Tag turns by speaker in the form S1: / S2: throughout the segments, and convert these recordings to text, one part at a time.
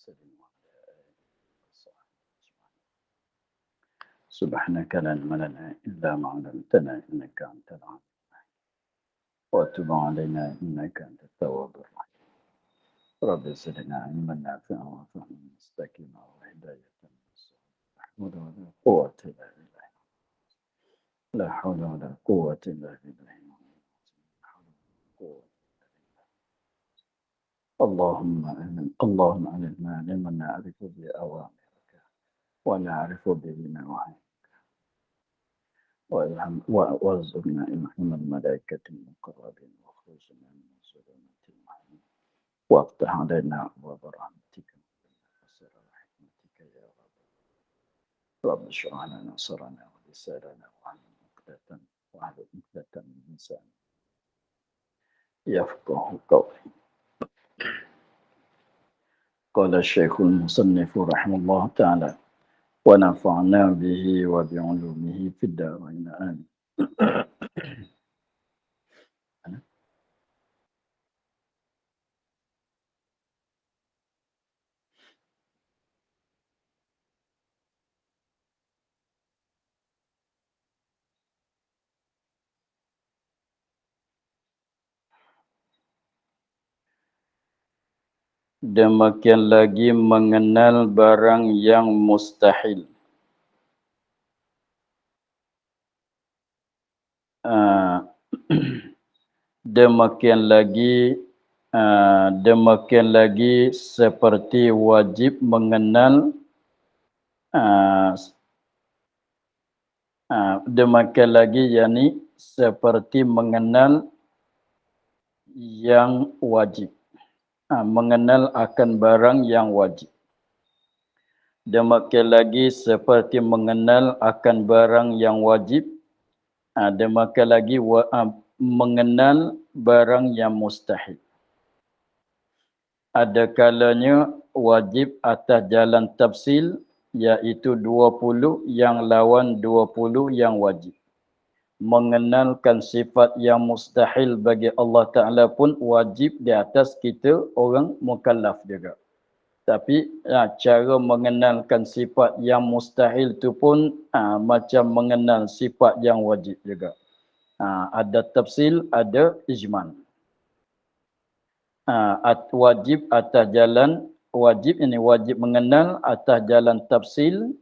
S1: وسلم وعلى آله وصحبه أجمعين. سبحانك لا علم لنا إلا ما علمتنا إنك أنت العليم الحكيم وتب علينا إنك أنت التواب الرحيم. رب زدنا علما نافعا وفهما مستقيما وهداية للصراط ولا قوة إلا بالله. لا حول ولا قوة إلا بالله. اللهم علمنا لما نعرف بأوامرك ونعرف به نواهيك وارزقنا إلهام الملائكة المقربين وخرجنا من ظلمات المعين وافتح علينا أبواب رحمتك وسر رحمتك يا رب اشرح لنا صدرنا ولساننا واحلل عقدة من لساني يفقه قولي. قال الشيخ المصنف رحمه الله تعالى ونفعنا به وبعلومه في الدارين آمين. Demikian lagi mengenal barang yang mustahil. Demikian lagi seperti wajib mengenal demikian lagi yakni seperti mengenal yang wajib. Mengenal akan barang yang wajib. Demikian lagi seperti mengenal akan barang yang wajib. Demikian lagi mengenal barang yang mustahil. Ada kalanya wajib atas jalan tafsil, iaitu 20 yang lawan 20 yang wajib. Mengenalkan sifat yang mustahil bagi Allah Ta'ala pun wajib di atas kita orang mukallaf juga. Tapi cara mengenalkan sifat yang mustahil itu pun macam mengenal sifat yang wajib juga. Ada tafsil, ada ijmal. Wajib atas jalan, wajib mengenal atas jalan tafsil.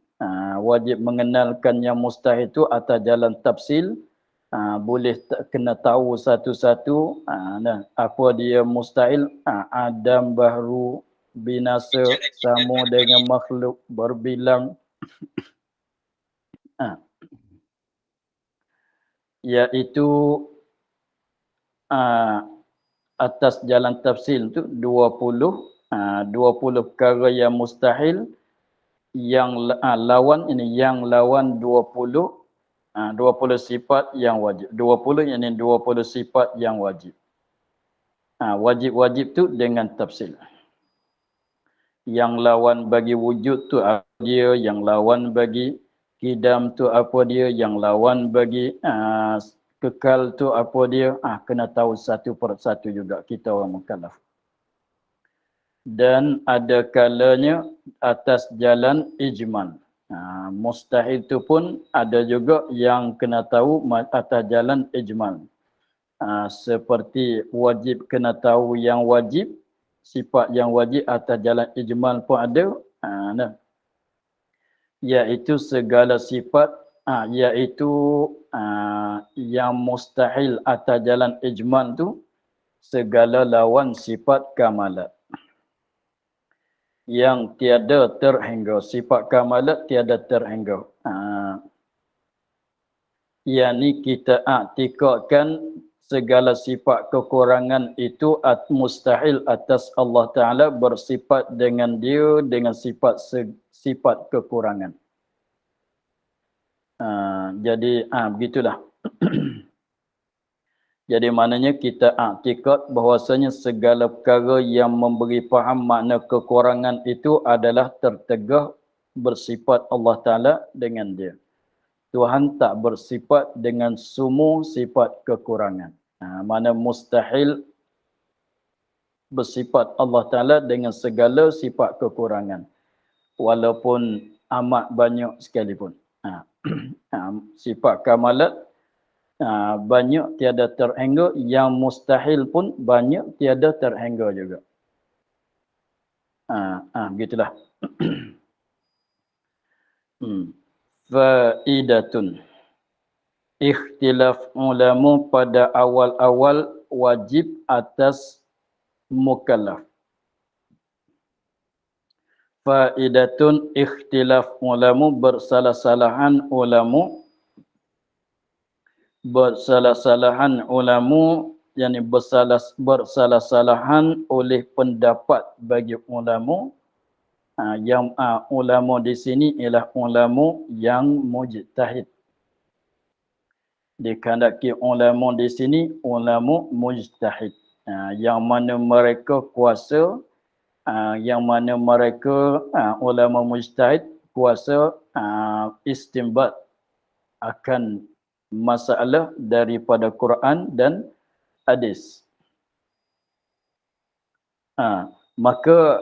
S1: Wajib mengenalkan yang mustahil itu atas jalan tafsil. Boleh kena tahu satu-satu apa dia mustahil. Adam baru binasa sama dengan makhluk berbilang, iaitu atas jalan tafsil itu 20 perkara yang mustahil, yang lawan ini yang lawan 20 sifat yang wajib. 20 ini 20 sifat yang wajib. Wajib-wajib tu dengan tafsil. Yang lawan bagi wujud tu apa dia, yang lawan bagi kidam tu apa dia, yang lawan bagi kekal tu apa dia. Kena tahu satu per satu juga kita orang mukallaf. Dan ada kalanya atas jalan ijmal. Mustahil itu pun ada juga yang kena tahu atas jalan ijmal. Seperti wajib kena tahu yang wajib, sifat yang wajib atas jalan ijmal pun ada. Iaitu segala sifat, iaitu yang mustahil atas jalan ijmal tu segala lawan sifat kamalat. Yang tiada terhingga, sifat kamalat tiada terhingga. Yang kita i'tikadkan segala sifat kekurangan itu mustahil atas Allah Ta'ala bersifat dengan dia dengan sifat kekurangan. Jadi begitulah. Jadi maknanya kita i'tikad bahwasanya segala perkara yang memberi faham makna kekurangan itu adalah tertegah bersifat Allah Ta'ala dengan dia. Tuhan tak bersifat dengan semua sifat kekurangan. Mana mustahil bersifat Allah Ta'ala dengan segala sifat kekurangan. Walaupun amat banyak sekalipun. Sifat kamalat banyak tiada terhingga, yang mustahil pun banyak tiada terhingga juga. Begitulah. Faidatun. Ikhtilaf ulama pada awal-awal wajib atas mukallaf. Faidatun ikhtilaf ulama, bersalah-salahan ulama. Bersalah-salahan ulama, yakni bersalah-salahan oleh pendapat bagi ulama. Yang ulama di sini ialah ulama yang mujtahid. Dikandaki ulama di sini ulama mujtahid, yang mana mereka kuasa, yang mana mereka ulama mujtahid kuasa istinbat akan masalah daripada Quran dan hadis. Maka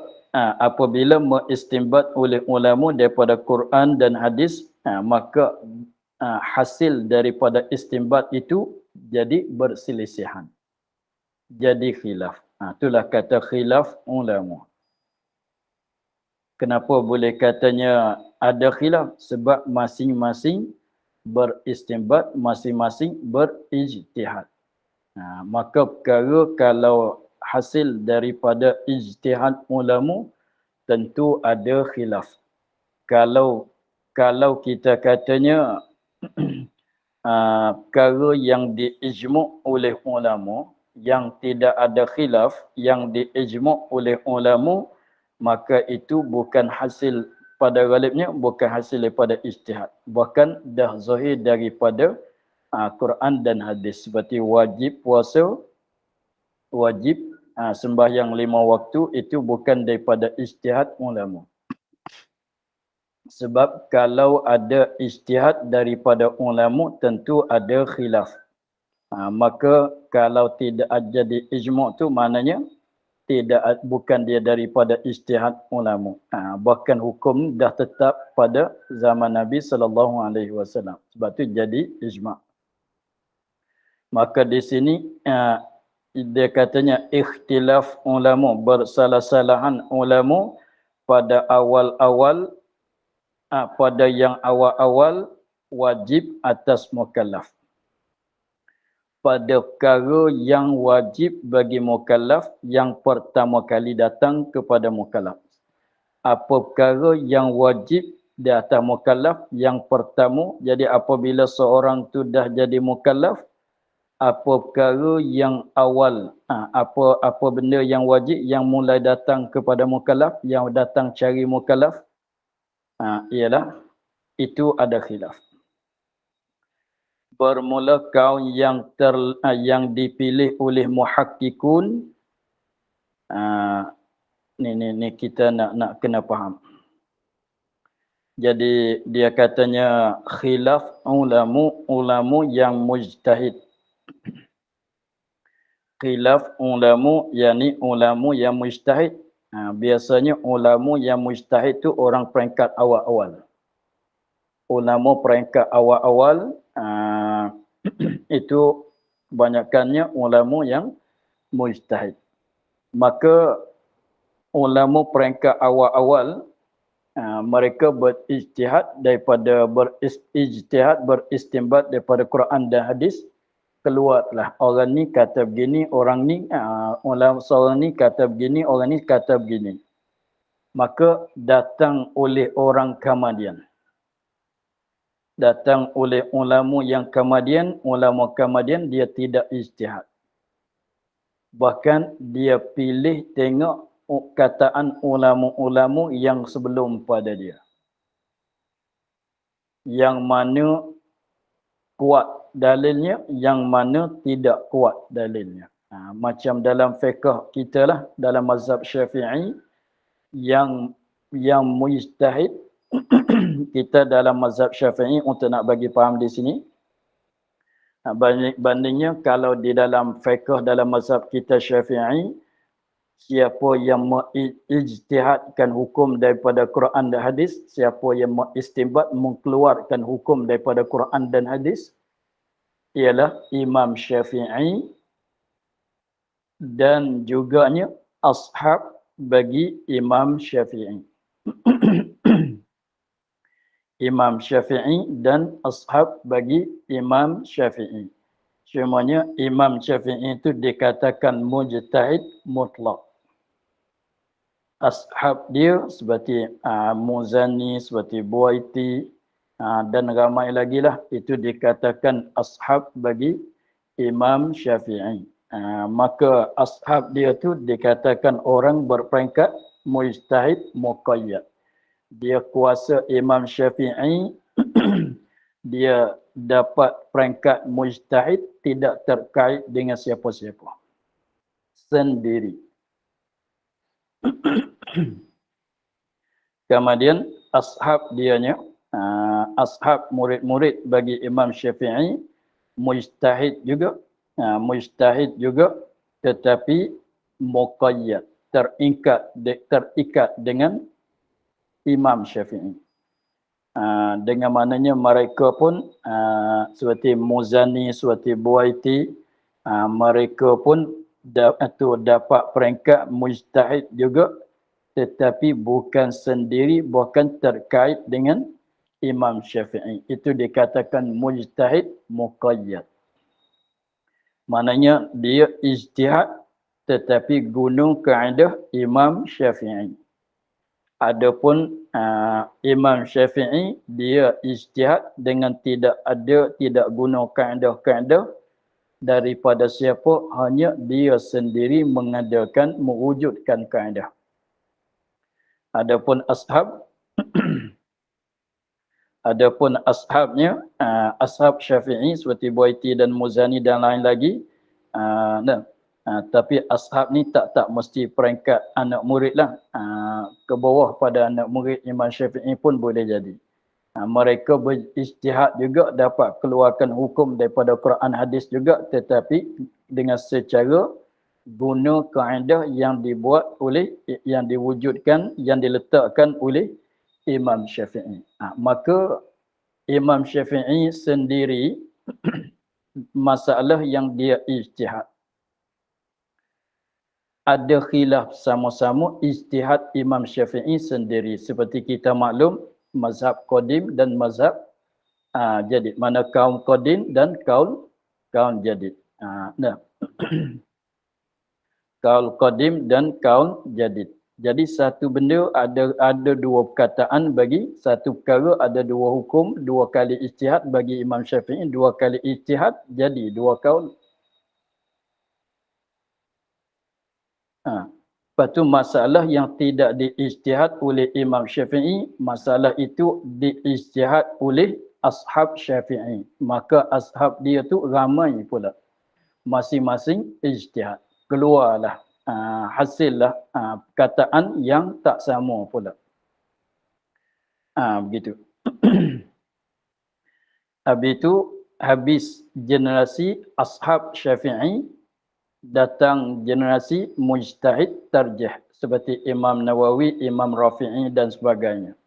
S1: apabila mengistinbat oleh ulama daripada Quran dan hadis, maka hasil daripada istinbat itu jadi berselisihan, jadi khilaf. Itulah kata khilaf ulama. Kenapa boleh katanya ada khilaf? Sebab masing-masing beristinbat, masing-masing berijtihad. Maka perkara kalau hasil daripada ijtihad ulama, tentu ada khilaf. Kalau kita katanya perkara yang diijmu' oleh ulama, yang tidak ada khilaf, yang diijmu' oleh ulama, maka itu bukan hasil, pada ghalibnya bukan hasil daripada ijtihad, bahkan dah zahir daripada Quran dan hadis. Seperti wajib puasa, wajib sembahyang 5 waktu, itu bukan daripada ijtihad ulama. Sebab kalau ada ijtihad daripada ulama, tentu ada khilaf. Maka kalau tidak jadi ijma' tu maknanya bukan dia daripada ijtihad ulama. Bahkan hukum dah tetap pada zaman Nabi SAW. Sebab tu jadi ijma'. Maka di sini dia katanya ikhtilaf ulama, bersalah-salahan ulama pada awal-awal, pada yang awal-awal wajib atas mukallaf. Pada perkara yang wajib bagi mukallaf yang pertama kali datang kepada mukallaf. Apa perkara yang wajib di atas mukallaf yang pertama? Jadi apabila seorang tu dah jadi mukallaf, apa perkara yang awal, apa benda yang wajib yang mulai datang kepada mukallaf, yang datang cari mukallaf, ialah itu ada khilaf. Bermula kaum yang dipilih oleh muhakkikun, ni kita nak kena faham. Jadi dia katanya khilaf ulama yang mujtahid. Khilaf ulama, yakni ulama yang mujtahid. Biasanya ulama yang mujtahid tu orang peringkat awal-awal. Ulama peringkat awal-awal itu kebanyakannya ulama yang mujtahid. Maka ulama peringkat awal-awal mereka berijtihad beristinbat daripada Quran dan hadis. Keluarlah orang ni kata begini, orang ni seorang ni kata begini, orang ni kata begini. Maka datang oleh orang kemudian, datang oleh ulama yang kemudian, ulama kemudian dia tidak ijtihad. Bahkan dia pilih tengok kataan ulama-ulama yang sebelum pada dia, yang mana kuat dalilnya, yang mana tidak kuat dalilnya. Macam dalam fiqh kita lah, dalam mazhab Syafi'i, yang mujtahid kita dalam mazhab Syafi'i, untuk nak bagi faham di sini, bandingnya kalau di dalam fiqh dalam mazhab kita Syafi'i, Siapa yang mengijtihadkan hukum daripada Quran dan hadis, siapa yang mengistinbat mengeluarkan hukum daripada Quran dan hadis, ialah Imam Syafi'i dan juganya ashab bagi Imam Syafi'i. Imam Syafi'i dan ashab bagi Imam Syafi'i. Semuanya Imam Syafi'i itu dikatakan mujtahid mutlak. Ashab dia seperti Muzani, seperti Buaiti dan ramai lagi lah, itu dikatakan ashab bagi Imam Syafi'i. Maka ashab dia tu dikatakan orang berperingkat mujtahid muqayyad. Dia kuasa Imam Syafi'i dia dapat peringkat mujtahid tidak terkait dengan siapa-siapa. Sendiri. Kemudian ashab dianya, ashab murid-murid bagi Imam Syafi'i mujtahid juga, tetapi muqayyad, terikat dengan Imam Syafi'i. Dengan maknanya mereka pun seperti Muzani, seperti Buaiti, mereka pun dapat peringkat mujtahid juga, tetapi bukan sendiri, bukan terkait dengan Imam Syafi'i. Itu dikatakan mujtahid muqayyad. Maknanya dia ijtihad tetapi guna kaedah Imam Syafi'i. Adapun Imam Syafi'i dia ijtihad dengan tidak guna kaedah-kaedah daripada siapa, hanya dia sendiri mewujudkan kaedah. Adapun ashabnya, ashab Syafi'i seperti Buaiti dan Muzani dan lain lagi, tapi ashab ni tak mesti peringkat anak murid lah, ke bawah pada anak murid Imam Syafi'i pun boleh jadi. Mereka berijtihad juga, dapat keluarkan hukum daripada Quran hadis juga, tetapi dengan secara guna kaedah yang dibuat oleh, yang diwujudkan, yang diletakkan oleh Imam Syafi'i. Maka Imam Syafi'i sendiri masalah yang dia ijtihad. Ada khilaf sama-sama ijtihad Imam Syafi'i sendiri. Seperti kita maklum, mazhab qadim dan mazhab jadid. Mana kaum qadim dan kaum jadid. Kaul qadim dan kaul jadid. Jadi satu benda ada dua perkataan bagi satu perkara, ada dua hukum, dua kali ijtihad bagi Imam Syafi'i, dua kali ijtihad jadi dua kaul. Lepas tu masalah yang tidak diijtihad oleh Imam Syafi'i, masalah itu diijtihad oleh ashab Syafi'i. Maka ashab dia tu ramai pula. Masing-masing ijtihad. Keluarlah, hasillah perkataan yang tak sama pula. Begitu. Habis itu, habis generasi ashab Syafi'i, datang generasi mujtahid tarjih seperti Imam Nawawi, Imam Rafi'i dan sebagainya.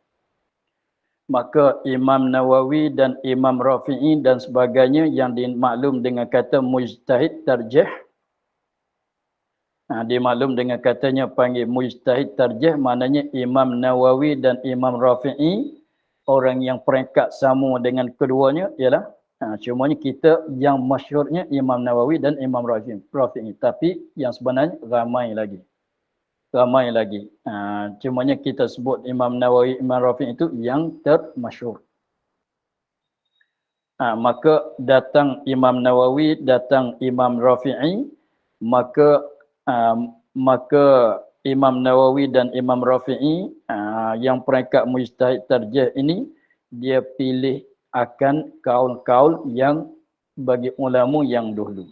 S1: Maka Imam Nawawi dan Imam Rafi'i dan sebagainya yang dimaklum dengan kata mujtahid tarjih, dimaklum dengan katanya panggil mujtahid tarjih, maknanya Imam Nawawi dan Imam Rafi'i orang yang peringkat sama dengan keduanya ialah cumanya kita yang masyhurnya Imam Nawawi dan Imam Rafi'i, tapi yang sebenarnya ramai lagi. Cumanya kita sebut Imam Nawawi, Imam Rafi'i itu yang termasyhur. Maka datang Imam Nawawi, datang Imam Rafi'i, maka Imam Nawawi dan Imam Rafi'i yang peringkat mujtahid tarjih ini, dia pilih akan kaul-kaul yang bagi ulama yang dahulu.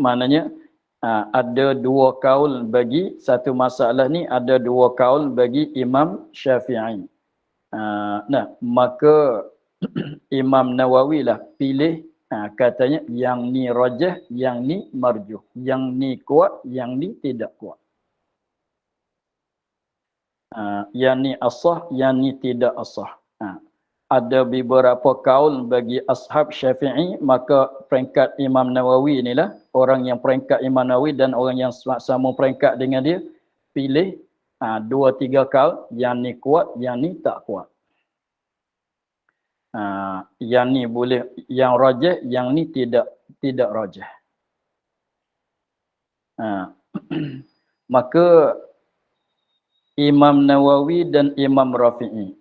S1: Maknanya ada dua kaul bagi satu masalah ni, ada dua kaul bagi Imam Syafi'i. Maka Imam Nawawi lah pilih katanya yang ni rajah, yang ni marjuh. Yang ni kuat, yang ni tidak kuat. Yang ni asah, yang ni tidak asah. Ada beberapa kaul bagi ashab Syafi'i, maka peringkat Imam Nawawi inilah orang yang peringkat Imam Nawawi dan orang yang sama peringkat dengan dia pilih 2-3 kaul, yang ni kuat, yang ni tak kuat. Yang ni boleh, yang rajah, yang ni tidak rajah. Maka Imam Nawawi dan Imam Rafi'i,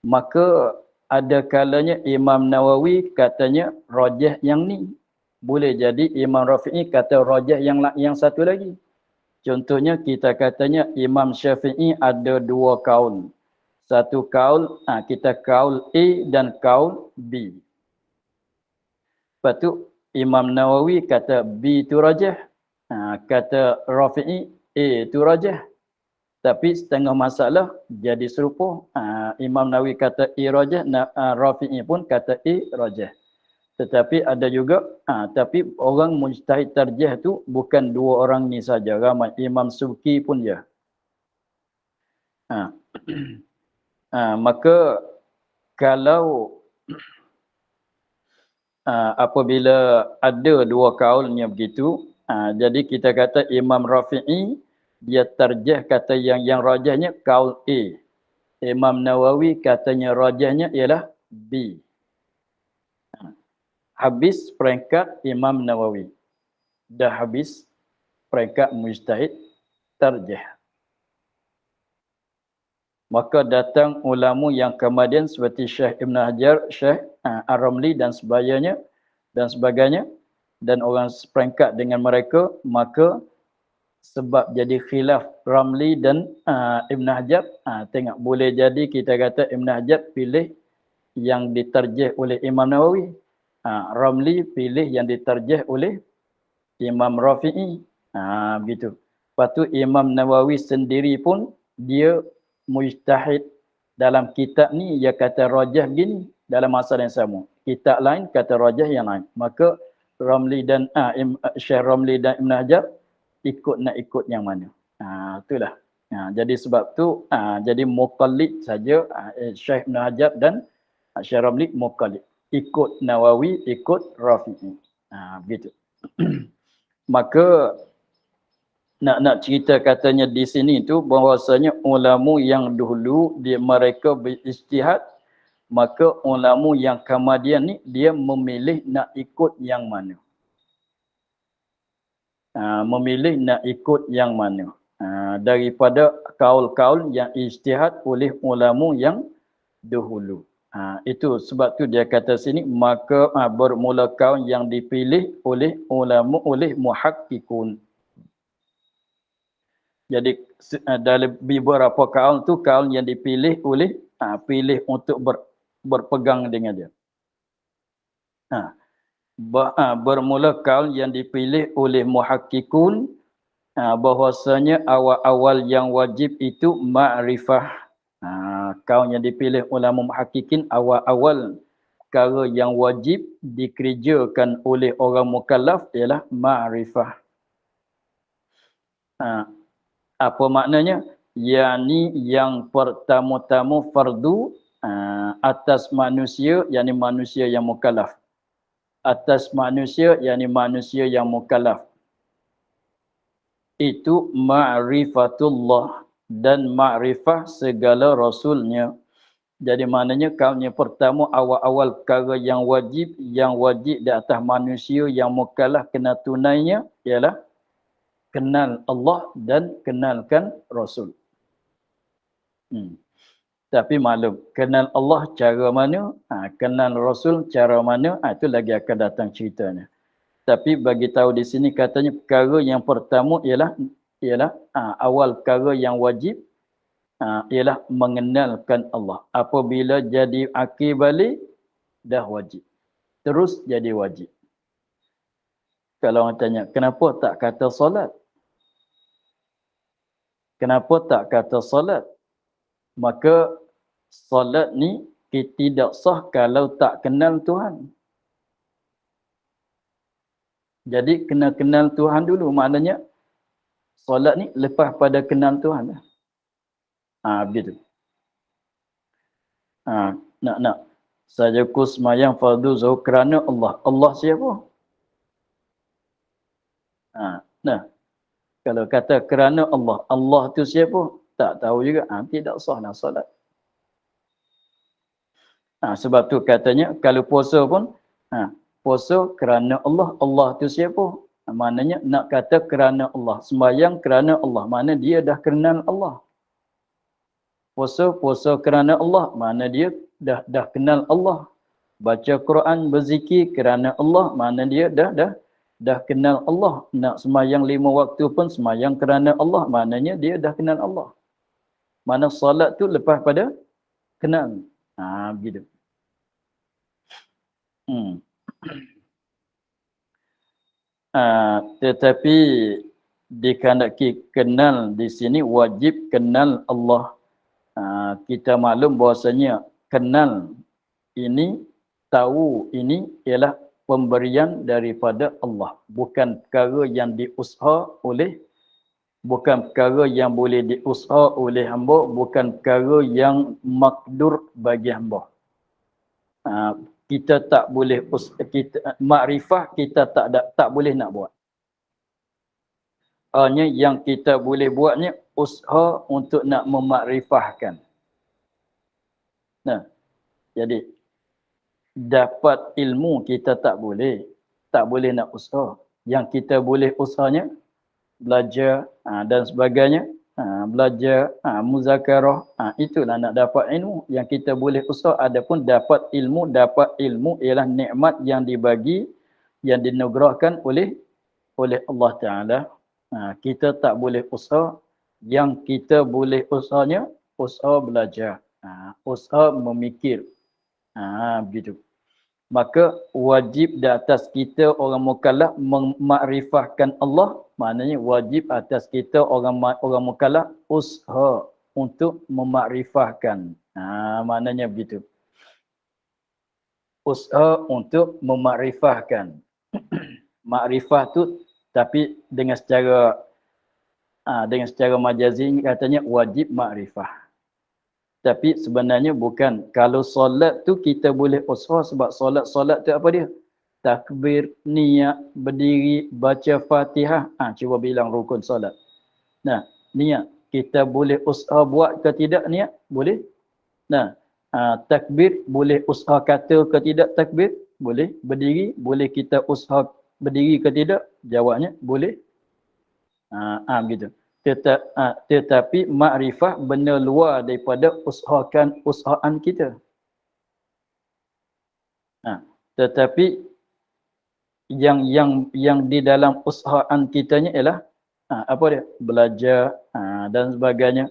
S1: maka ada kalanya Imam Nawawi katanya rajah yang ni. Boleh jadi Imam Rafi'i kata rajah yang satu lagi. Contohnya kita katanya Imam Syafi'i ada 2 kaul. Satu kaul, kita kaul A dan kaul B. Lepas tu Imam Nawawi kata B itu rajah. Kata Rafi'i A itu rajah. Tapi setengah masalah jadi serupa. Imam Nawawi kata A rajah, Rafi'i pun kata A rajah. Tetapi ada juga, tapi orang mujtahid tarjih tu bukan 2 orang ni saja, ramai. Imam Subki pun dia. Maka kalau apabila ada 2 kaulnya begitu, jadi kita kata Imam Rafi'i dia tarjih kata yang rajahnya kaul A. Imam Nawawi katanya rajahnya ialah B. Habis peringkat Imam Nawawi. Dah habis peringkat mujtahid tarjih. Maka datang ulama yang kemudian seperti Syekh Ibn Hajar, Syekh Ar-Ramli dan sebagainya, dan orang seperingkat dengan mereka, maka sebab jadi khilaf Ramli dan Ibn Hajar, tengok boleh jadi kita kata Ibn Hajar pilih yang ditarjih oleh Imam Nawawi. Ramli pilih yang ditarjih oleh Imam Rafi'i. Begitu. Lepas tu Imam Nawawi sendiri pun dia mujtahid dalam kitab ni, dia kata rajah gini dalam masalah yang sama. Kitab lain kata rajah yang lain. Maka Ramli dan Syekh Ramli dan Ibn Hajar nak ikut yang mana. Itulah. Jadi sebab tu jadi muqallid saja Syekh Ibn Hajar dan Syekh Ramli muqallid. Ikut Nawawi, ikut Rafi'i. Begitu. Maka nak cerita katanya di sini tu bahwasanya ulama yang dahulu mereka berijtihad, maka ulama yang kemudian ni dia memilih nak ikut yang mana. Memilih nak ikut yang mana. Daripada kaul-kaul yang ijtihad oleh ulama yang dahulu. Itu sebab tu dia kata sini, maka bermula kaul yang dipilih oleh ulama, oleh muhakkikun. Jadi dalam beberapa kaul tu kaul yang dipilih oleh pilih untuk berpegang dengan dia. Bermula kaul yang dipilih oleh muhakkikun bahwasanya awal-awal yang wajib itu ma'rifah. Kaul yang dipilih ulama muhakkikin, awal-awal perkara yang wajib dikerjakan oleh orang mukallaf ialah ma'rifah. Apa maknanya? Yani yang pertama-tama fardu atas manusia, yani manusia yang mukallaf. Atas manusia, yani manusia yang mukallaf. Itu ma'rifatullah dan ma'rifah segala rasulnya. Jadi maknanya kaum yang pertama, awal-awal perkara yang wajib di atas manusia yang mukallaf kena tunainya ialah kenal Allah dan kenalkan Rasul. Tapi maklum, kenal Allah cara mana, kenal Rasul cara mana, itu lagi akan datang ceritanya. Tapi bagi tahu di sini katanya perkara yang pertama ialah awal perkara yang wajib ialah mengenalkan Allah. Apabila jadi akhir balik dah wajib. Terus jadi wajib. Kalau orang tanya, kenapa tak kata solat? Kenapa tak kata solat? Maka solat ni tidak sah kalau tak kenal Tuhan. Jadi kena kenal Tuhan dulu. Maknanya solat ni lepas pada kenal Tuhan lah. Begitu. Nak. Sajaku semayang fardu zuhur kerana Allah. Allah siapa? Nah. Kalau kata kerana Allah. Allah tu siapa? Tak tahu juga. Tidak sah lah solat. Sebab tu katanya kalau puasa pun puasa kerana Allah. Allah tu siapa? Maknanya nak kata kerana Allah. Sembahyang kerana Allah. Mana dia dah kenal Allah. Puasa kerana Allah. Mana dia dah kenal Allah. Baca Quran, berzikir kerana Allah. Mana dia dah kenal Allah. Nak sembahyang 5 waktu pun sembahyang kerana Allah. Maknanya dia dah kenal Allah. Mana solat tu lepas pada kenal. Begitu. Tetapi dikandaki kenal di sini wajib kenal Allah. Kita maklum bahasanya kenal ini, tahu ini ialah pemberian daripada Allah. Bukan perkara yang diusaha oleh, bukan perkara yang boleh diusaha oleh hamba, bukan perkara yang makdur bagi hamba. Kita tak boleh makrifah kita tak boleh nak buat. Hanya yang kita boleh buatnya usaha untuk nak memakrifahkan. Jadi dapat ilmu kita tak boleh nak usaha. Yang kita boleh usahanya belajar dan sebagainya, belajar muzakarah, itulah nak dapat ilmu yang kita boleh usaha. Adapun dapat ilmu ialah nikmat yang dibagi, yang dinugerahkan oleh Allah Taala. Kita tak boleh usaha. Yang kita boleh usahanya usaha belajar, usaha memikir, begitu. Maka wajib di atas kita orang mukallaf memakrifahkan Allah. Maknanya wajib atas kita orang mukallaf usaha untuk memakrifahkan. Maknanya begitu. Usaha untuk memakrifahkan. Makrifah tu tapi dengan secara majazi katanya wajib makrifah. Tapi sebenarnya bukan. Kalau solat tu kita boleh usaha sebab solat tu apa dia? Takbir, niat, berdiri, baca Fatihah. Cuba bilang rukun solat. Niat. Kita boleh usaha buat ke tidak niat? Boleh. Takbir boleh usaha kata ke tidak takbir? Boleh. Berdiri boleh kita usaha berdiri ke tidak? Jawabnya boleh. Begitu. Tetapi makrifah benda luar daripada usahaan kita. Tetapi yang di dalam usahaan kitanya ialah apa dia? Belajar dan sebagainya.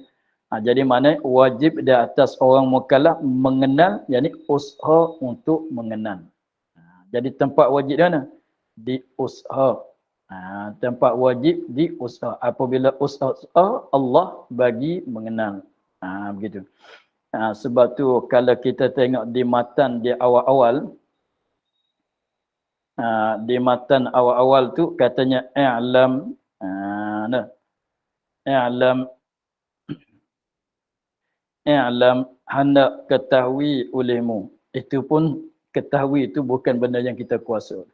S1: Jadi maknanya wajib di atas orang mukallaf mengenal, yakni usaha untuk mengenal. Jadi tempat wajib di mana? Di usaha. Tempat wajib di usaha. Apabila usaha Allah bagi mengenal. Begitu. Sebab tu kalau kita tengok di matan di awal-awal, di matan awal-awal tu katanya i'lam hendak ketahui olehmu. Itu pun ketahui itu bukan benda yang kita kuasa.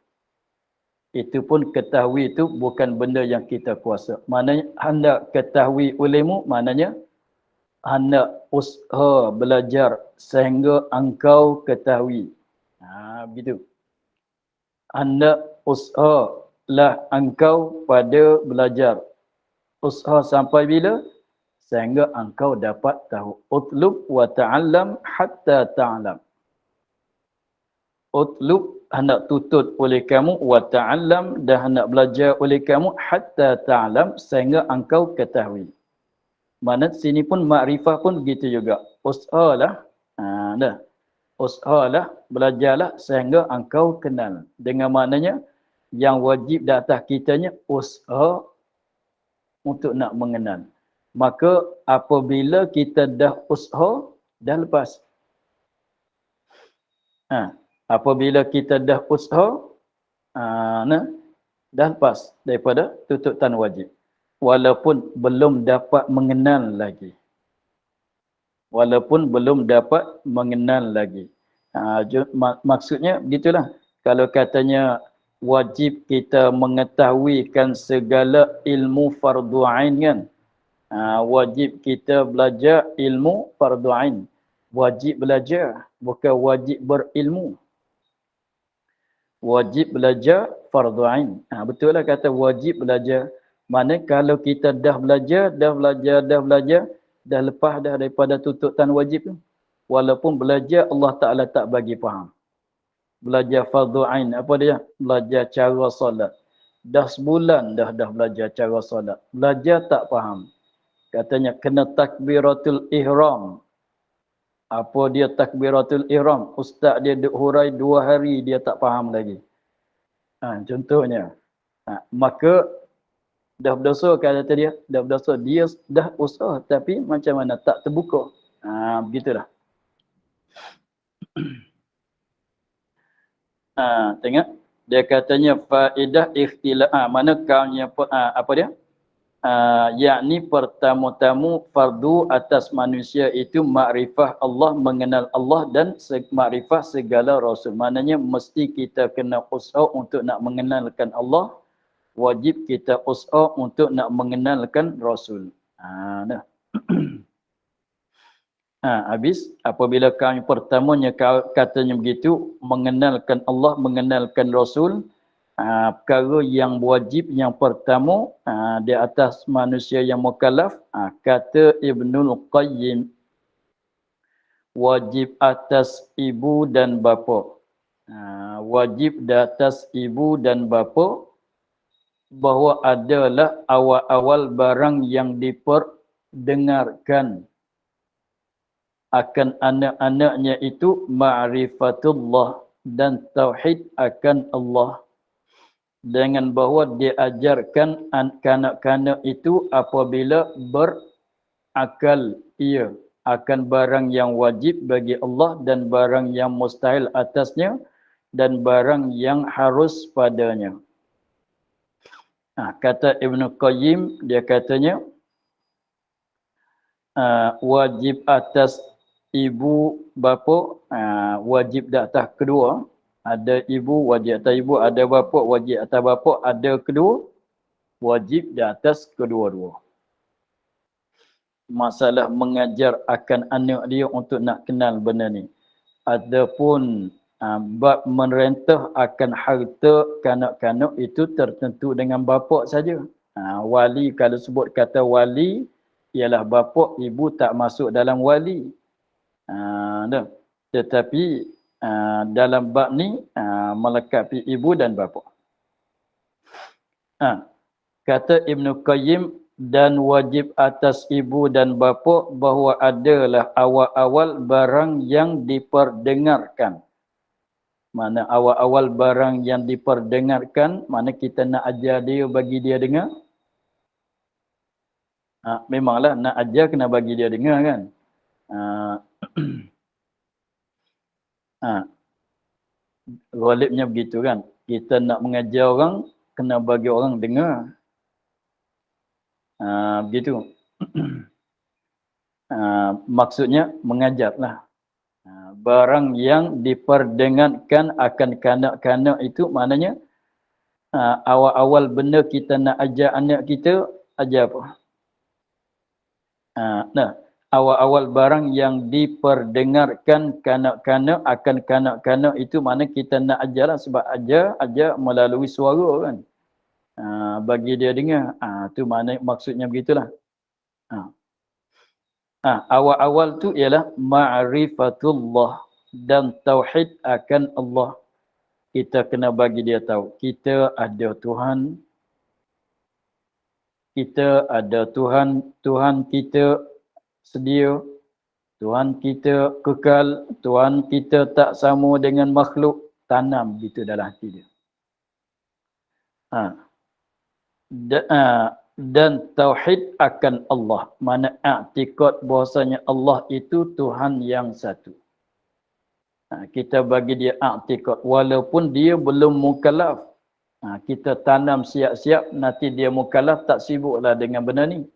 S1: Itu pun ketahui itu bukan benda yang kita kuasa. Maknanya hendak ketahui olehmu, maknanya hendak usaha belajar sehingga engkau ketahui. Begitu. Hendak usahalah engkau pada belajar. Usaha sampai bila? Sehingga engkau dapat tahu. Utlub wa ta'allam hatta ta'lam. Utlub hendak tutut oleh kamu, wa ta'allam dan hendak belajar oleh kamu, hatta ta'lam sehingga engkau ketahui. Mana sini pun makrifah pun begitu juga. Usahalah, usahalah, belajarlah sehingga engkau kenal. Dengan maknanya yang wajib di atas kitanya usaha untuk nak mengenal. Maka apabila kita dah usaha, dah lepas. Apabila kita dah usaha, dah lepas daripada tuntutan wajib. Walaupun belum dapat mengenal lagi. Walaupun belum dapat mengenal lagi. Maksudnya begitulah. Kalau katanya wajib kita mengetahuikan segala ilmu fardu ain kan. Wajib kita belajar ilmu fardu ain. Wajib belajar, bukan wajib berilmu. Wajib belajar fardu ain. Betul lah kata wajib belajar. Mana kalau kita dah belajar, dah lepas dah daripada tuntutan wajib tu. Walaupun belajar Allah Ta'ala tak bagi faham. Belajar fardu ain, apa dia? Belajar cara solat. Dah sebulan dah belajar cara solat. Belajar tak faham. Katanya kena takbiratul ihram. Apa dia takbiratul ihram? Ustaz dia duk hurai 2 hari dia tak faham lagi. Contohnya. Maka dah berdosa kata dia, dah berdosa. Dia dah usaha tapi macam mana tak terbuka. Begitulah. Tengok dia katanya faedah ikhtilaf. Mana kaumnya apa dia? Yakni pertama-tama fardu atas manusia itu makrifah Allah, mengenal Allah dan makrifah segala rasul. Maknanya mesti kita kena usaha untuk nak mengenalkan Allah. Wajib kita usaha untuk nak mengenalkan rasul. Dah. Habis apabila kami pertamanya katanya begitu, mengenalkan Allah, mengenalkan Rasul, perkara yang wajib yang pertama di atas manusia yang mukallaf, kata Ibnul Qayyim, wajib atas ibu dan bapa. Wajib di atas ibu dan bapa bahawa adalah awal-awal barang yang diperdengarkan akan anak-anaknya itu ma'rifatullah dan tauhid akan Allah, dengan bahawa diajarkan kanak-kanak itu apabila berakal ia akan barang yang wajib bagi Allah dan barang yang mustahil atasnya dan barang yang harus padanya. Kata Ibn Qayyim, dia katanya wajib atas ibu bapa, wajib di atas kedua. Ada ibu, wajib atas ibu. Ada bapa, wajib atas bapa. Ada kedua, wajib di atas kedua-dua. Masalah mengajar akan anak dia untuk nak kenal benda ni. Adapun bab merentah akan harta kanak-kanak itu tertentu dengan bapa saja. Wali, kalau sebut kata wali, ialah bapa, ibu tak masuk dalam wali. Tetapi dalam bab ni melengkapi ibu dan bapa. Kata Ibn Qayyim, dan wajib atas ibu dan bapa bahawa adalah awal-awal barang yang diperdengarkan. Mana awal-awal barang yang diperdengarkan, mana kita nak ajar dia, bagi dia dengar. Memanglah nak ajar kena bagi dia dengar kan. Ghalibnya begitu kan. Kita nak mengajar orang, kena bagi orang dengar. Begitu. Maksudnya mengajarlah. Barang yang diperdengarkan akan kanak-kanak itu maknanya awal-awal benda kita nak ajar anak kita, ajar apa? Awal-awal barang yang diperdengarkan kanak-kanak akan kanak-kanak itu mana kita nak ajarlah, sebab ajar melalui suara kan. Bagi dia dengar. Tu mana maksudnya begitulah. Awal-awal tu ialah ma'rifatullah dan tauhid akan Allah. Kita kena bagi dia tahu kita ada Tuhan. Kita ada Tuhan, Tuhan kita sedia, Tuhan kita kekal, Tuhan kita tak sama dengan makhluk. Tanam gitu dalam hati dia. Dan tauhid akan Allah. Mana i'tikad bahasanya Allah itu Tuhan yang satu. Kita bagi dia i'tikad walaupun dia belum mukallaf. Kita tanam siap-siap, nanti dia mukallaf tak sibuklah dengan benda ni.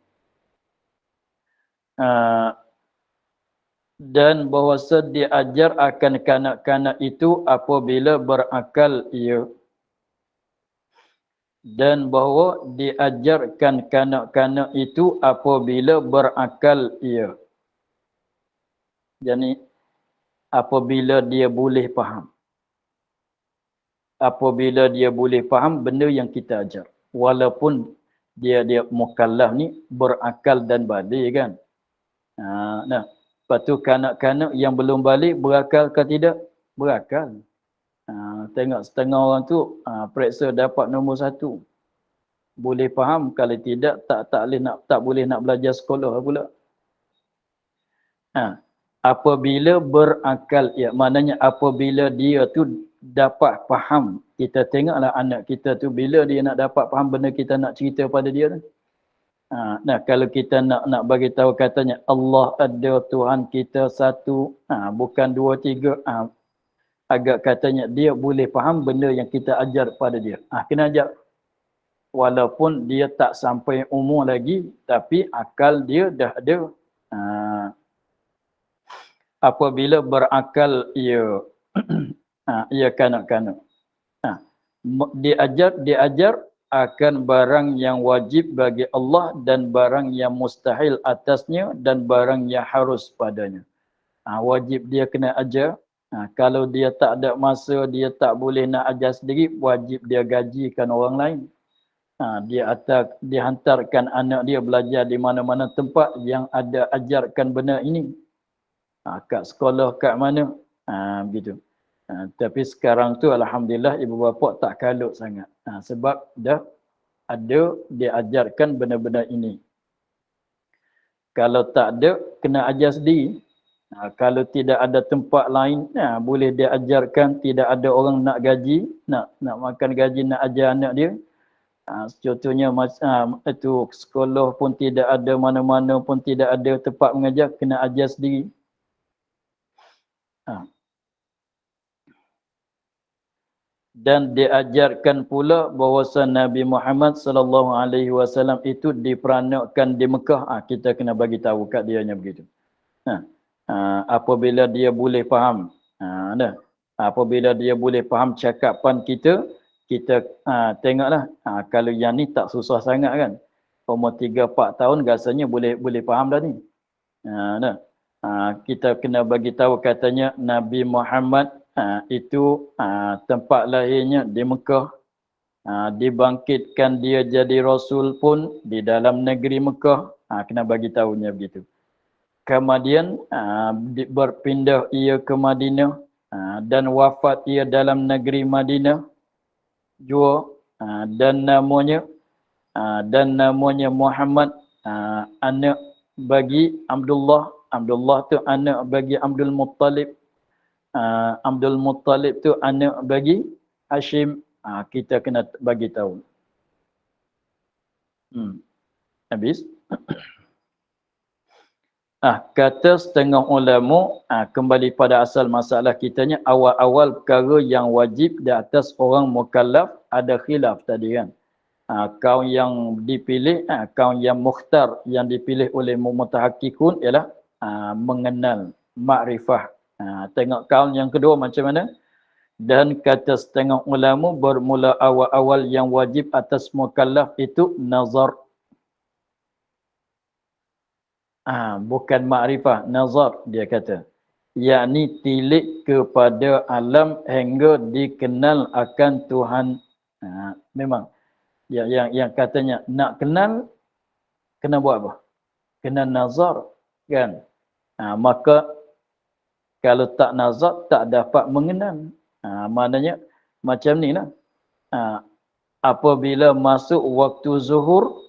S1: Dan bahawasa diajar akan kanak-kanak itu apabila berakal ia. Dan bahawa diajarkan kanak-kanak itu apabila berakal ia. Jadi apabila dia boleh faham. Apabila dia boleh faham benda yang kita ajar. Walaupun dia mukallaf ni berakal dan balik kan. Nah, lepas tu kanak-kanak yang belum balik berakal ke tidak? Berakal. Tengok setengah orang tu periksa dapat nombor 1. Boleh faham, kalau tidak tak boleh nak belajar sekolah pula. Apabila berakal, ya maknanya apabila dia tu dapat faham. Kita tengoklah anak kita tu bila dia nak dapat faham benda kita nak cerita pada dia tu. Nah, kalau kita nak bagi tahu katanya Allah ada, Tuhan kita satu, bukan 2, 3, agak katanya dia boleh faham benda yang kita ajar pada dia. Kena ajar. Walaupun dia tak sampai umur lagi, tapi akal dia dah ada. Apabila berakal ia ia kanak-kanak. Diajar akan barang yang wajib bagi Allah dan barang yang mustahil atasnya dan barang yang harus padanya. Wajib dia kena ajar. Kalau dia tak ada masa, dia tak boleh nak ajar sendiri, wajib dia gajikan orang lain. Dia hantarkan anak dia belajar di mana-mana tempat yang ada ajarkan benda ini. Kat sekolah, kat mana. Begitu. Tapi sekarang tu alhamdulillah ibu bapa tak kalut sangat. Sebab dah ada dia ajarkan benda-benda ini. Kalau tak ada, kena ajar sendiri. Kalau tidak ada tempat lain, boleh dia ajarkan, tidak ada orang nak gaji, nak makan gaji, nak ajar anak dia. Contohnya itu sekolah pun tidak ada, mana-mana pun tidak ada tempat mengajar, kena ajar sendiri. Dan diajarkan pula bahawa Nabi Muhammad sallallahu alaihi wasallam itu diperanakan di Mekah. Kita kena bagi tahu kat dia nya begitu. Apabila dia boleh faham. Apabila dia boleh faham cakapan kita tengoklah. Kalau yang ni tak susah sangat kan. Umur 3-4 tahun rasanya boleh faham dah ni. Kita kena bagi tahu katanya Nabi Muhammad itu tempat lahirnya di Mekah. Dibangkitkan dia jadi Rasul pun di dalam negeri Mekah. Kena bagi tahunya begitu. Kemudian berpindah ia ke Madinah dan wafat ia dalam negeri Madinah jua. Dan namanya Muhammad, anak bagi Abdullah. Abdullah tu anak bagi Abdul Muttalib. Abdul Muttalib tu anak bagi Hashim. Kita kena bagi tahu. Habis. Kata setengah ulama, kembali pada asal masalah kitanya, awal-awal perkara yang wajib di atas orang mukallaf ada khilaf tadi kan. Kaum yang dipilih, kaum yang mukhtar yang dipilih oleh mutahakkikun ialah mengenal makrifah. Tengok kaum yang kedua macam mana. Dan kata setengah ulama bermula awal-awal yang wajib atas mukallaf itu nazar. Bukan makrifah, nazar dia kata. Yakni tilik kepada alam hingga dikenal akan Tuhan. Memang yang katanya nak kenal, kena buat apa? Kena nazar kan. Maka kalau tak nazar tak dapat mengenal. Maknanya macam ni lah. Apabila masuk waktu zuhur,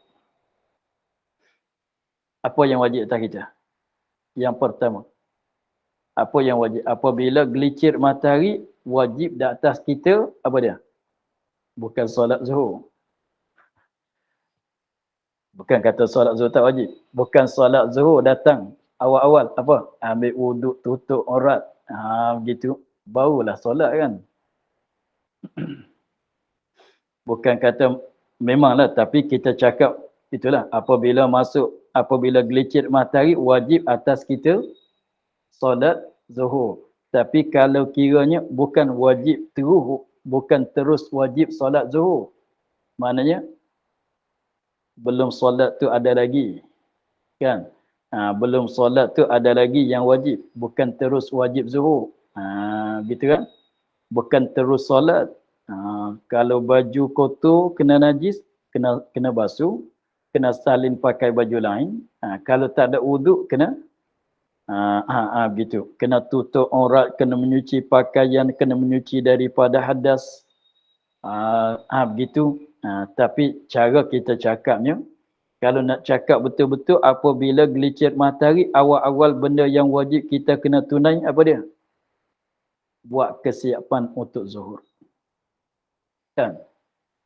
S1: apa yang wajib atas kita? Yang pertama, apa yang wajib? Apabila gelincir matahari, wajib di atas kita apa dia? Bukan solat zuhur. Bukan kata solat zuhur tak wajib. Bukan solat zuhur datang awal-awal apa? Ambil wuduk, tutup aurat. Begitu barulah solat kan. Bukan kata memanglah, tapi kita cakap itulah apabila gelincir matahari wajib atas kita solat zuhur. Tapi kalau kiranya bukan wajib terus, bukan terus wajib solat zuhur, maknanya belum solat tu ada lagi, kan? Belum solat tu ada lagi yang wajib, bukan terus wajib zuhur. Gitu kan? Bukan terus solat. Kalau baju kotor kena najis, kena basuh, kena salin pakai baju lain. Kalau tak ada wuduk kena begitu. Kena tutup aurat, kena menyuci pakaian, kena menyuci daripada hadas. Begitu. Tapi cara kita cakapnya, kalau nak cakap betul-betul apabila gelincir matahari, awal-awal benda yang wajib kita kena tunai apa dia? Buat kesiapan untuk zuhur. Kan?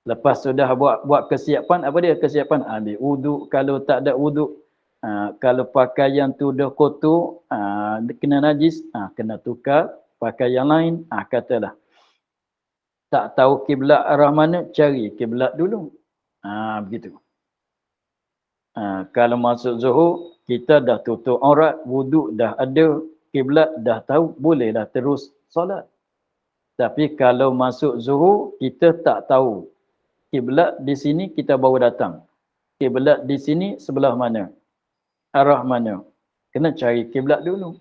S1: Lepas sudah buat kesiapan, apa dia kesiapan? Ambil wuduk. Kalau tak ada wuduk, kalau pakaian tu dah kotor, kena najis, kena tukar pakai yang lain. Katalah tak tahu kiblat arah mana, cari kiblat dulu. Begitu. Kalau masuk zuhur, kita dah tutup aurat, wuduk dah ada, kiblat dah tahu, bolehlah terus solat. Tapi kalau masuk zuhur, kita tak tahu kiblat di sini, kita baru datang. Kiblat di sini sebelah mana? Arah mana? Kena cari kiblat dulu.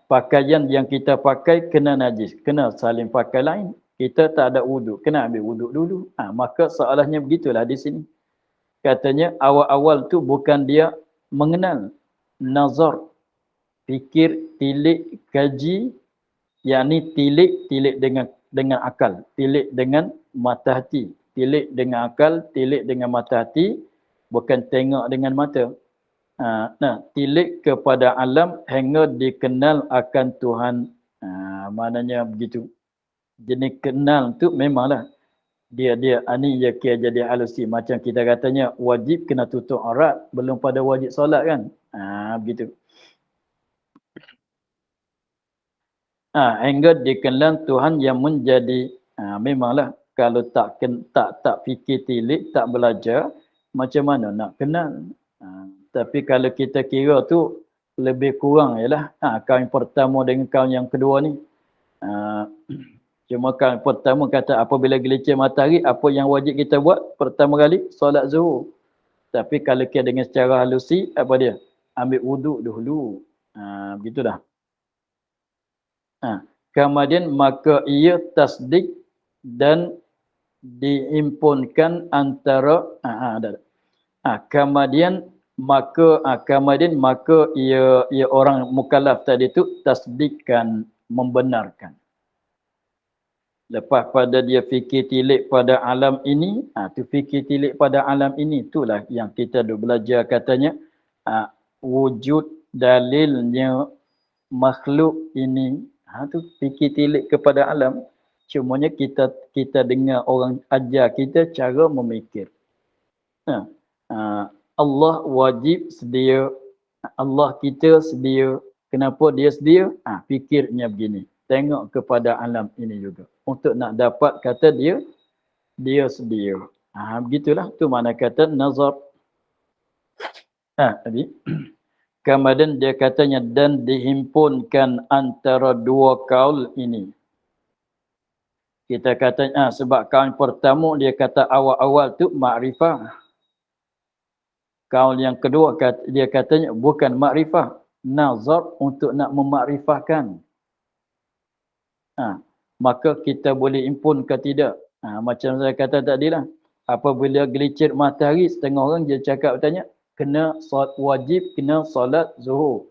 S1: Pakaian yang kita pakai kena najis, kena salin pakai lain. Kita tak ada wuduk, kena ambil wuduk dulu. Maka soalannya begitulah di sini. Katanya awal-awal tu bukan dia mengenal, nazar, fikir, tilik, kaji, yakni tilik dengan akal, tilik dengan mata hati, tilik dengan akal, tilik dengan mata hati, bukan tengok dengan mata. Tilik kepada alam hingga dikenal akan Tuhan. Maknanya begitu. Jenis kenal tu memanglah dia ni ya kira jadi halusi, macam kita katanya wajib kena tutup aurat, belum pada wajib solat kan. Begitu. Hingga dikenal Tuhan yang menjadi, memanglah kalau tak fikir tilik, tak belajar, macam mana nak kenal. Tapi kalau kita kira tu lebih kurang ialah kaum pertama dengan kaum yang kedua ni. Cuma kaum pertama kata apabila gelincir matahari, apa yang wajib kita buat? Pertama kali solat zuhur. Tapi kalau kita dengan secara halusi, apa dia? Ambil wuduk dulu. Begitu dah. Kemudian maka ia tasdik dan dihimpunkan antara kemudian maka ia orang mukallaf tadi tu tasdikkan, membenarkan. Lepas pada dia fikir tilik pada alam ini, tu fikir tilik pada alam ini, itulah yang kita dah belajar katanya, wujud dalilnya makhluk ini, tu fikir tilik kepada alam. Cumanya kita dengar orang ajar kita cara memikir. Allah wajib sedia, Allah kita sedia. Kenapa dia sedia? Fikirnya begini. Tengok kepada alam ini juga. Untuk nak dapat kata dia sedia. Begitulah. Tu mana kata nazar. Tadi. Kemudian dia katanya dan dihimpunkan antara dua kaul ini. Kita kata sebab kaul pertama dia kata awal-awal tu makrifah. Kaul yang kedua dia katanya bukan makrifah, nazar untuk nak memakrifahkan. Maka kita boleh impun ke tidak? Macam saya kata tadilah, apabila gelincir matahari, setengah orang dia cakap tanya kena wajib kena solat zuhur.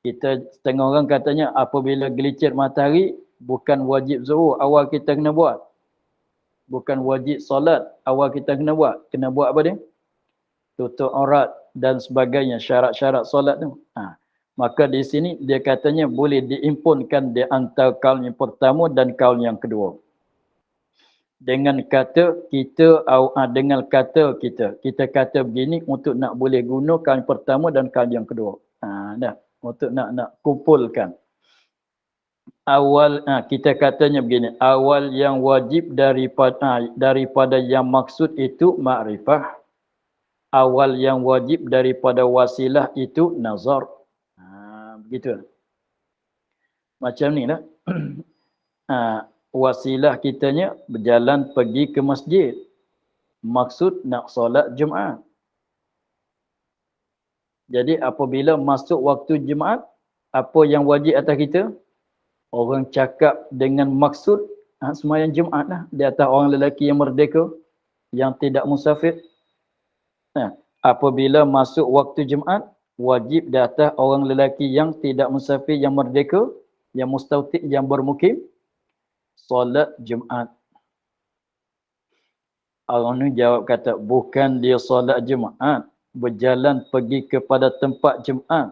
S1: Kita setengah orang katanya apabila gelincir matahari bukan wajib zuhur, awal kita kena buat. Bukan wajib solat, awal kita kena buat. Kena buat apa dia? Tutup aurat dan sebagainya, syarat-syarat solat tu. Maka di sini dia katanya boleh diimpunkan di antara kaul yang pertama dan kaul yang kedua. Dengan kata kita kata begini untuk nak boleh guna kaul yang pertama dan kaul yang kedua. Untuk nak kumpulkan. kita katanya begini, awal yang wajib daripada yang maksud itu makrifah, awal yang wajib daripada wasilah itu nazar. Begitu. Macam ni lah. Wasilah kitanya berjalan pergi ke masjid. Maksud nak solat Jumaat. Jadi apabila masuk waktu Jumaat, apa yang wajib atas kita? Orang cakap dengan maksud sembahyang Jumaat lah. Di atas orang lelaki yang merdeka, yang tidak musafir. Apabila masuk waktu Jumaat, wajib di atas orang lelaki yang tidak musafir, yang merdeka, yang mustautik, yang bermukim, solat Jumaat. Orang ni jawab kata, bukan dia solat Jumaat, berjalan pergi kepada tempat Jumaat.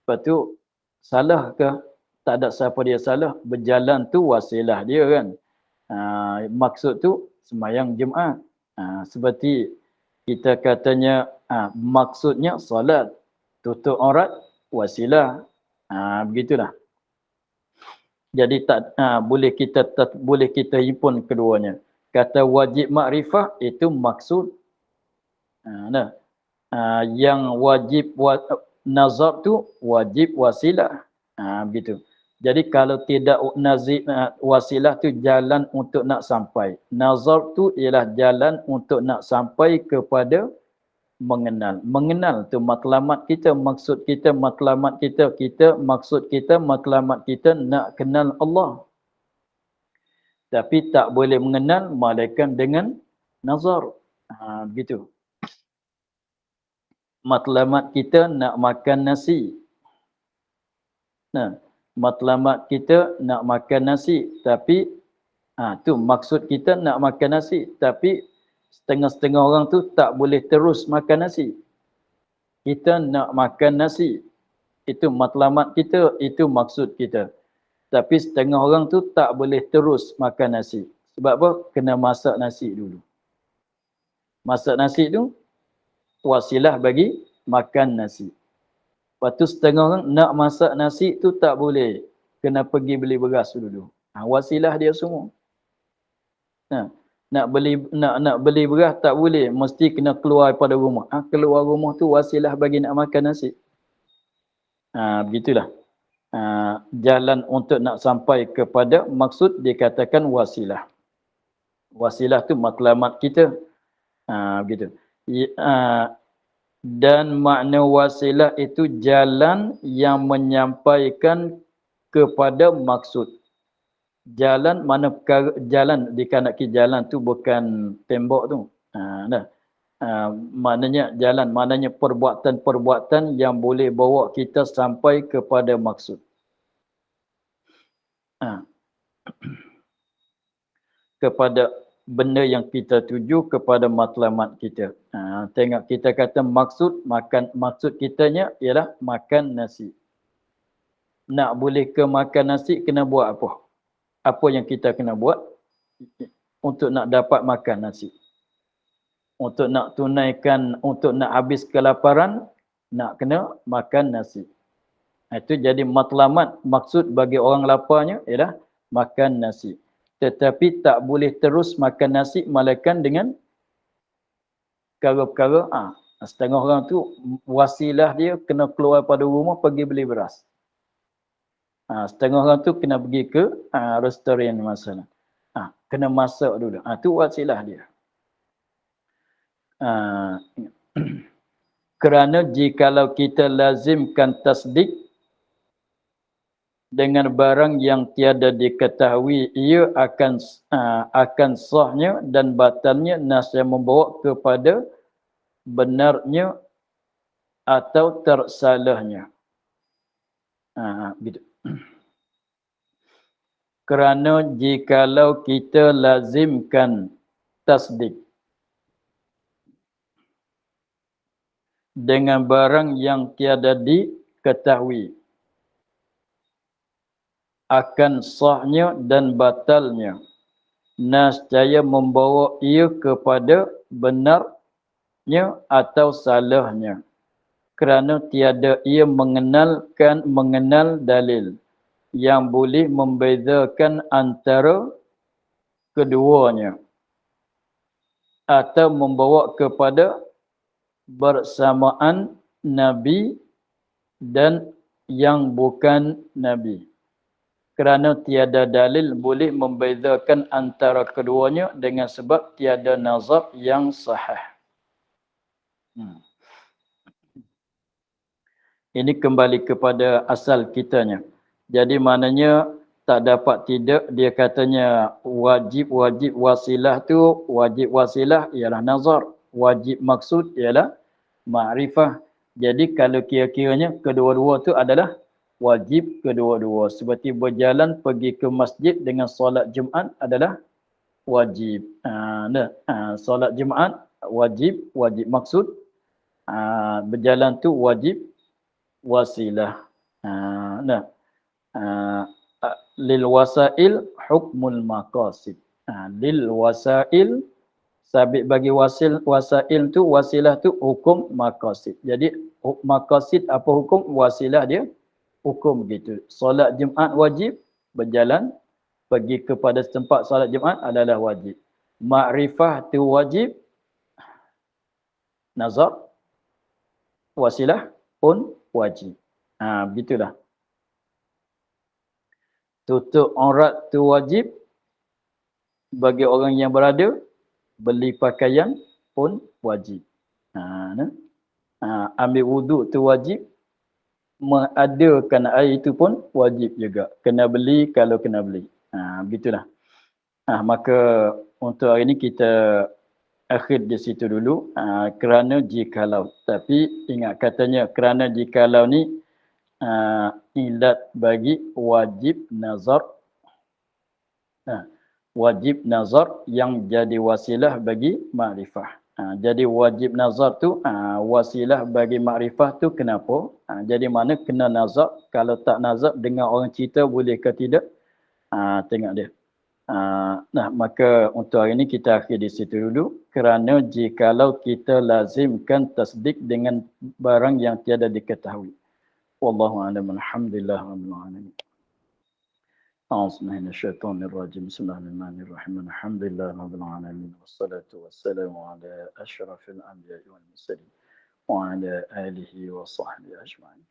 S1: Lepas tu, salah ke? Tak ada siapa dia salah. Berjalan tu wasilah dia kan. Maksud tu sembahyang Jumaat. Seperti kita katanya, maksudnya solat. Tutup aurat, wasilah. Begitulah. Jadi boleh kita himpun keduanya. Kata wajib makrifah itu maksud. Yang wajib nazar tu wajib wasilah. Begitu. Jadi kalau tidak wasilah tu jalan untuk nak sampai. Nazar tu ialah jalan untuk nak sampai kepada mengenal. Mengenal tu matlamat kita, maksud kita, matlamat kita, maksud kita, matlamat kita nak kenal Allah. Tapi tak boleh mengenal melainkan dengan nazar. Begitu. Matlamat kita nak makan nasi. Matlamat kita nak makan nasi. Tapi, tu maksud kita nak makan nasi. Tapi, setengah-setengah orang tu tak boleh terus makan nasi. Kita nak makan nasi. Itu matlamat kita, itu maksud kita. Tapi setengah orang tu tak boleh terus makan nasi. Sebab apa? Kena masak nasi dulu. Masak nasi tu wasilah bagi makan nasi. Lepas tu setengah orang nak masak nasi tu tak boleh. Kena pergi beli beras dulu. Wasilah dia semua. Nak beli beras tak boleh. Mesti kena keluar daripada rumah. Keluar rumah tu wasilah bagi nak makan nasi. Begitulah. Jalan untuk nak sampai kepada maksud dikatakan wasilah. Wasilah tu matlamat kita. Begitu. Dan makna wasilah itu jalan yang menyampaikan kepada maksud. Jalan mana perkara, jalan dikarenakan jalan tu bukan tembok tu. Maknanya jalan, maknanya perbuatan-perbuatan yang boleh bawa kita sampai kepada maksud. Kepada benda yang kita tuju, kepada matlamat kita. Tengok kita kata maksud, maksud kitanya ialah makan nasi. Nak boleh ke makan nasi kena buat apa? Apa yang kita kena buat untuk nak dapat makan nasi? Untuk nak tunaikan, untuk nak habis kelaparan, nak kena makan nasi. Itu jadi matlamat, maksud bagi orang laparnya ialah makan nasi. Tetapi tak boleh terus makan nasi melainkan dengan perkara-perkara. Setengah orang tu wasilah dia kena keluar pada rumah pergi beli beras. Setengah orang tu kena pergi ke restoran masalah. Kena masak dulu. Tu wasilah dia. Kerana jikalau kita lazimkan tasdik dengan barang yang tiada diketahui, ia akan sahnya dan batalnya nas yang membawa kepada benarnya atau tersalahnya. Gitu. Kerana jikalau kita lazimkan tasdik dengan barang yang tiada diketahui, akan sahnya dan batalnya nascaya membawa ia kepada benarnya atau salahnya, kerana tiada ia mengenal dalil yang boleh membezakan antara keduanya atau membawa kepada bersamaan Nabi dan yang bukan Nabi. Kerana tiada dalil boleh membezakan antara keduanya dengan sebab tiada nazar yang sahih. Ini kembali kepada asal kitanya. Jadi maknanya tak dapat tidak dia katanya wajib wasilah tu wajib wasilah ialah nazar, wajib maksud ialah ma'rifah. Jadi kalau kira-kiranya kedua-dua tu adalah wajib kedua-dua. Seperti berjalan pergi ke masjid dengan solat Jumaat adalah wajib. Solat Jumaat wajib maksud. Berjalan tu wajib wasilah. Nah, lil wasail hukmul maqasid. Lil wasail sabit bagi wasail tu wasilah tu hukum maqasid. Jadi maqasid apa hukum, wasilah dia hukum gitu. Solat Jumaat wajib, berjalan pergi kepada tempat solat Jumaat adalah wajib. Makrifah tu wajib, nazar wasilah pun wajib. Begitulah. Tutup aurat tu wajib bagi orang yang berada, beli pakaian pun wajib. Ambil wuduk tu wajib, mengadakan air itu pun wajib juga. Kena beli kalau kena beli. Begitulah. Maka untuk hari ini kita akhir di situ dulu. Kerana jikalau. Tapi ingat katanya kerana jikalau ni ilat bagi wajib nazar. Wajib nazar yang jadi wasilah bagi makrifah. Jadi wajib nazar tu wasilah bagi makrifah tu kenapa? Jadi mana kena nazar? Kalau tak nazar dengar orang cerita boleh ke tidak? Tengok dia. Maka untuk hari ini kita akhir di situ dulu. Kerana jikalau kita lazimkan tasdik dengan barang yang tiada diketahui. Wallahu a'lam. Alhamdulillah rabbil alamin. أعوذ من الشيطان الرجيم بسم الله الرحمن الرحيم الحمد لله رب العالمين والصلاة والسلام على أشرف الأنبياء والمرسلين وعلى آله وصحبه أجمعين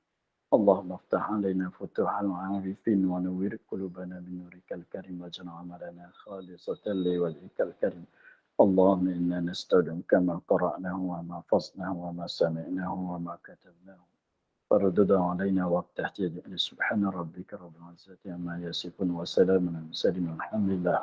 S1: اللهم افتح علينا فتوح العارفين ونور قلوبنا بنورك الكريم واجعل عملنا خالصة لوجهك الكريم اللهم إنا نستودعك ما قرأناه وما حفظناه وما سمعناه وما كتبناه فردد علينا وقت احتياج. سبحان ربك رب العزة عما يصفون وسلام على المرسلين والحمد لله.